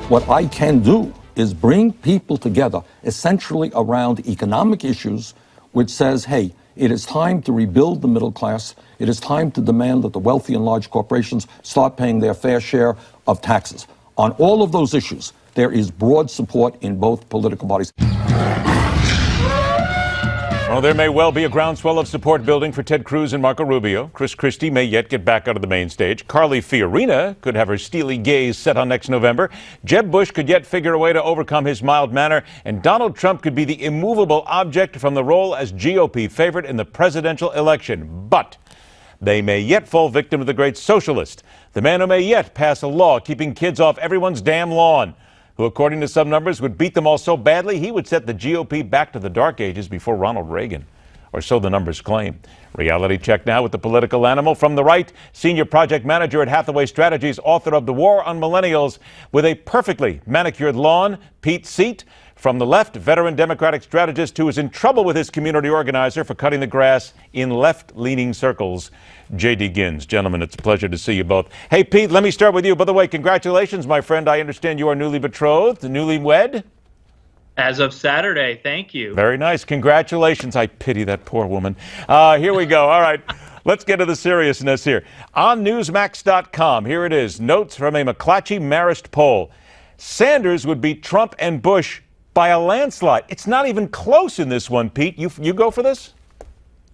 What I can do is bring people together essentially around economic issues, which says, hey, it is time to rebuild the middle class. It is time to demand that the wealthy and large corporations start paying their fair share of taxes. On all of those issues, there is broad support in both political parties. Well, there may well be a groundswell of support building for Ted Cruz and Marco Rubio. Chris Christie may yet get back onto the main stage. Carly Fiorina could have her steely gaze set on next November. Jeb Bush could yet figure a way to overcome his mild manner. And Donald Trump could be the immovable object from the role as GOP favorite in the presidential election. But they may yet fall victim to the great socialist, the man who may yet pass a law keeping kids off everyone's damn lawn, who, according to some numbers, would beat them all so badly he would set the GOP back to the dark ages before Ronald Reagan. Or so the numbers claim. Reality check now with the political animal from the right, senior project manager at Hathaway Strategies, author of The War on Millennials, with a perfectly manicured lawn, Pete Seat. From the left, veteran Democratic strategist who is in trouble with his community organizer for cutting the grass in left-leaning circles, J.D. Gins. Gentlemen, it's a pleasure to see you both. Hey, Pete, let me start with you. By the way, congratulations, my friend. I understand you are newly betrothed, newlywed. As of Saturday, thank you. Very nice. Congratulations. I pity that poor woman. Here we go. All right. Let's get to the seriousness here. On Newsmax.com, here it is. Notes from a McClatchy-Marist poll. Sanders would beat Trump and Bush by a landslide. It's not even close in this one, Pete. You go for this?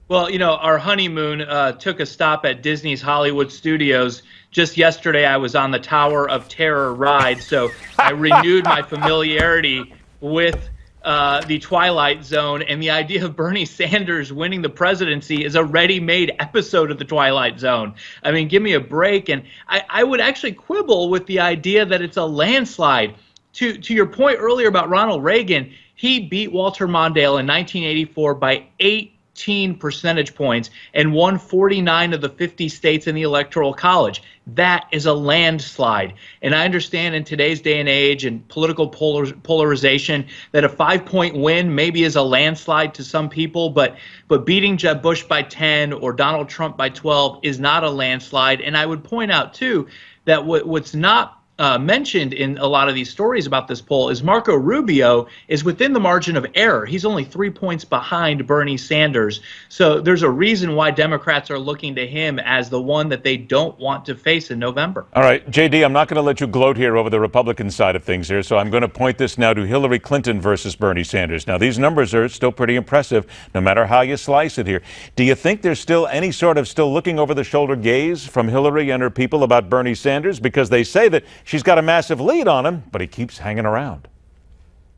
Well, you know, our honeymoon took a stop at Disney's Hollywood Studios. Just yesterday, I was on the Tower of Terror ride, so I renewed my familiarity with the Twilight Zone, and the idea of Bernie Sanders winning the presidency is a ready-made episode of the Twilight Zone. I mean, give me a break. And I would actually quibble with the idea that it's a landslide. To your point earlier about Ronald Reagan, he beat Walter Mondale in 1984 by 18 percentage points and won 49 of the 50 states in the Electoral College. That is a landslide. And I understand in today's day and age and political polarization that a 5-point win maybe is a landslide to some people, but beating Jeb Bush by 10 or Donald Trump by 12 is not a landslide. And I would point out, too, that what's not mentioned in a lot of these stories about this poll is Marco Rubio is within the margin of error. He's only 3 points behind Bernie Sanders. So there's a reason why Democrats are looking to him as the one that they don't want to face in November. All right, JD, I'm not going to let you gloat here over the Republican side of things here, so I'm going to point this now to Hillary Clinton versus Bernie Sanders. Now, these numbers are still pretty impressive, no matter how you slice it here. Do you think there's still any sort of still looking over the shoulder gaze from Hillary and her people about Bernie Sanders? Because they say that she's got a massive lead on him, but he keeps hanging around.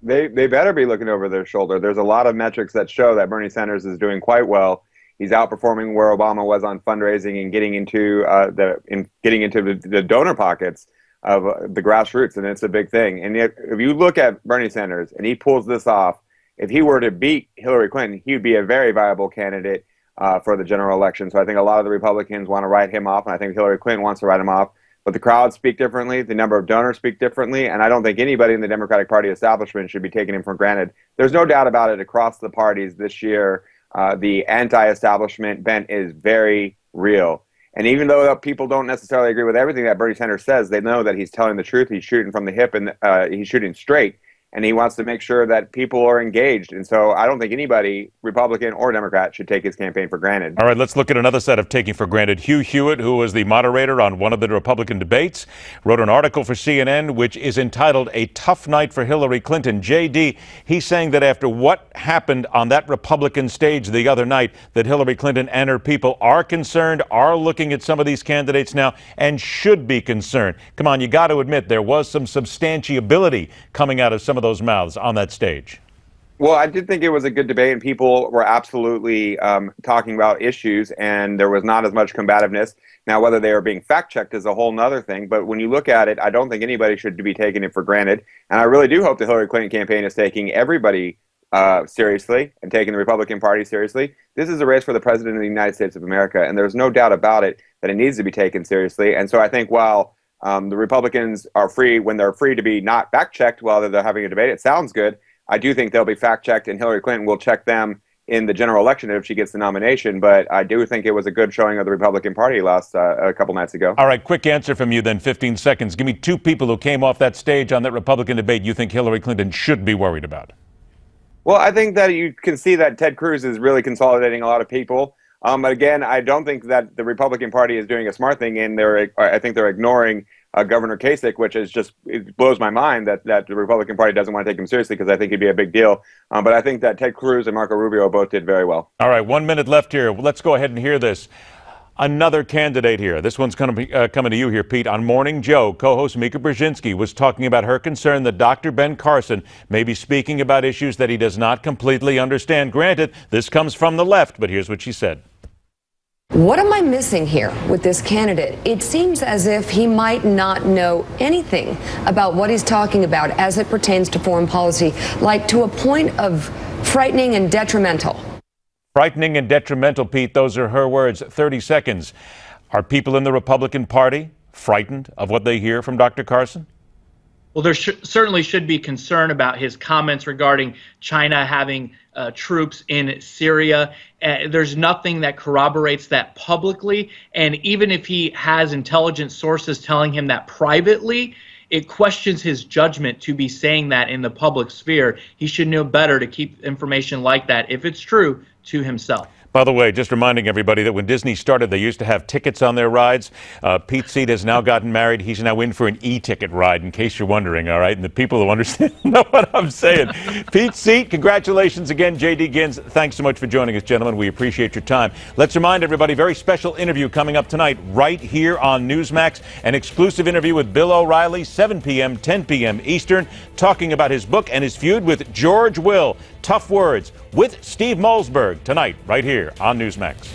They better be looking over their shoulder. There's a lot of metrics that show that Bernie Sanders is doing quite well. He's outperforming where Obama was on fundraising and getting into the donor pockets of the grassroots, and it's a big thing. And yet, if you look at Bernie Sanders and he pulls this off, if he were to beat Hillary Clinton, he would be a very viable candidate for the general election. So I think a lot of the Republicans want to write him off, and I think Hillary Clinton wants to write him off. But the crowds speak differently, the number of donors speak differently, and I don't think anybody in the Democratic Party establishment should be taking him for granted. There's no doubt about it across the parties this year. The anti-establishment bent is very real. And even though people don't necessarily agree with everything that Bernie Sanders says, they know that he's telling the truth. He's shooting from the hip, and he's shooting straight. And he wants to make sure that people are engaged. And so I don't think anybody, Republican or Democrat, should take his campaign for granted. All right, let's look at another set of taking for granted. Hugh Hewitt, who was the moderator on one of the Republican debates, wrote an article for CNN, which is entitled "A Tough Night for Hillary Clinton." JD, he's saying that after what happened on that Republican stage the other night, that Hillary Clinton and her people are concerned, are looking at some of these candidates now, and should be concerned. Come on, you got to admit there was some substantiability coming out of some of those mouths on that stage. Well, I did think it was a good debate, and people were absolutely talking about issues, and there was not as much combativeness. Now, whether they are being fact-checked is a whole nother thing, but when you look at it, I don't think anybody should be taking it for granted. And I really do hope the Hillary Clinton campaign is taking everybody seriously and taking the Republican Party seriously. This is a race for the President of the United States of America, and there's no doubt about it that it needs to be taken seriously. And so I think while the Republicans are free, when they're free to be not fact-checked while they're having a debate, it sounds good. I do think they'll be fact-checked, and Hillary Clinton will check them in the general election if she gets the nomination. But I do think it was a good showing of the Republican Party a couple nights ago. All right, quick answer from you then, 15 seconds. Give me two people who came off that stage on that Republican debate you think Hillary Clinton should be worried about. Well, I think that you can see that Ted Cruz is really consolidating a lot of people. But again, I don't think that the Republican Party is doing a smart thing, and I think they're ignoring Governor Kasich, which is it blows my mind that the Republican Party doesn't want to take him seriously, because I think he'd be a big deal. But I think that Ted Cruz and Marco Rubio both did very well. All right, 1 minute left here. Let's go ahead and hear this. Another candidate here. This one's going to be coming to you here, Pete. On Morning Joe, co-host Mika Brzezinski was talking about her concern that Dr. Ben Carson may be speaking about issues that he does not completely understand. Granted, this comes from the left, but here's what she said. What am I missing here with this candidate? It seems as if he might not know anything about what he's talking about as it pertains to foreign policy, like to a point of frightening and detrimental. Frightening and detrimental, Pete. Those are her words. 30 seconds. Are people in the Republican Party frightened of what they hear from Dr. Carson? Well, there certainly should be concern about his comments regarding China having troops in Syria. There's nothing that corroborates that publicly. And even if he has intelligence sources telling him that privately, it questions his judgment to be saying that in the public sphere. He should know better to keep information like that, if it's true, to himself. By the way, just reminding everybody that when Disney started, they used to have tickets on their rides. Pete Seat has now gotten married. He's now in for an e-ticket ride, in case you're wondering, all right? And the people who understand know what I'm saying. Pete Seat, congratulations again. J.D. Gins, thanks so much for joining us, gentlemen. We appreciate your time. Let's remind everybody, very special interview coming up tonight right here on Newsmax. An exclusive interview with Bill O'Reilly, 7 p.m., 10 p.m. Eastern, talking about his book and his feud with George Will. Tough Words with Steve Malzberg tonight right here on Newsmax.